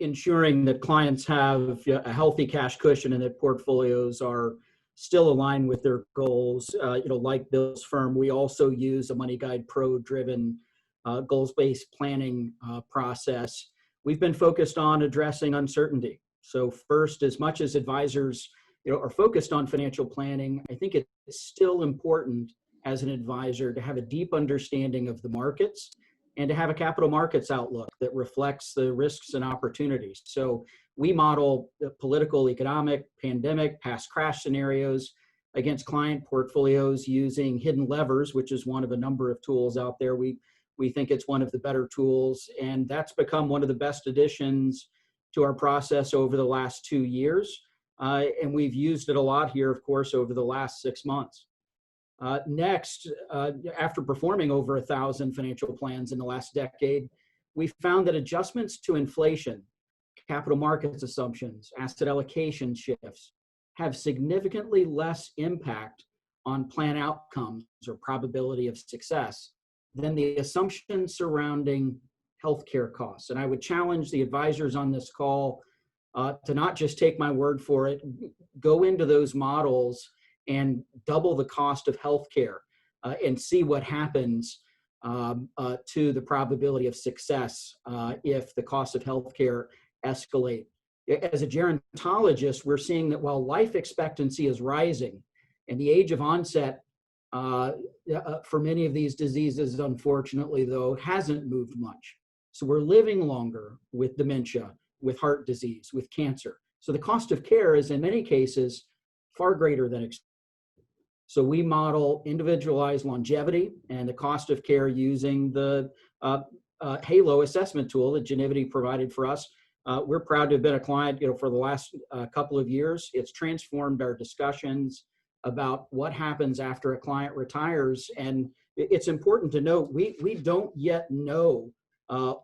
ensuring that clients have a healthy cash cushion and that portfolios are still aligned with their goals. Like Bill's firm, we also use a Money Guide Pro driven goals-based planning process. We've been focused on addressing uncertainty. So first, as much as advisors are focused on financial planning, I think it's still important as an advisor to have a deep understanding of the markets and to have a capital markets outlook that reflects the risks and opportunities. So we model the political, economic, pandemic, past crash scenarios against client portfolios using hidden levers, which is one of a number of tools out there. We think it's one of the better tools, and that's become one of the best additions to our process over the last 2 years. And we've used it a lot here, of course, over the last 6 months. Next, after performing over 1,000 financial plans in the last decade, we found that adjustments to inflation, capital markets assumptions, asset allocation shifts have significantly less impact on plan outcomes or probability of success than the assumptions surrounding healthcare costs. And I would challenge the advisors on this call to not just take my word for it, go into those models and double the cost of healthcare and see what happens to the probability of success if the cost of healthcare escalate. As a gerontologist, we're seeing that while life expectancy is rising and the age of onset for many of these diseases, unfortunately, though, hasn't moved much. So we're living longer with dementia, with heart disease, with cancer. So the cost of care is in many cases far greater than expected. So we model individualized longevity and the cost of care using the Halo assessment tool that Genivity provided for us. We're proud to have been a client, for the last couple of years. It's transformed our discussions about what happens after a client retires. And it's important to note, we don't yet know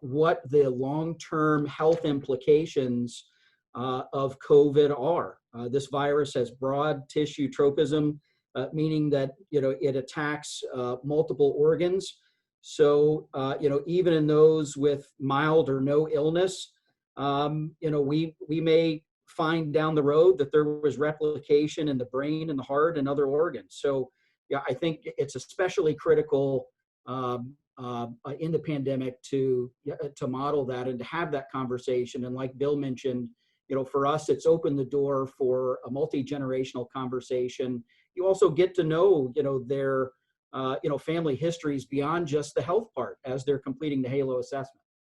what the long-term health implications of COVID are. This virus has broad tissue tropism, meaning that it attacks multiple organs. So even in those with mild or no illness, we may find down the road that there was replication in the brain and the heart and other organs. So yeah, I think it's especially critical in the pandemic to model that and to have that conversation. And like Bill mentioned, for us, it's opened the door for a multi-generational conversation. You also get to know, their, family histories beyond just the health part as they're completing the Halo assessment.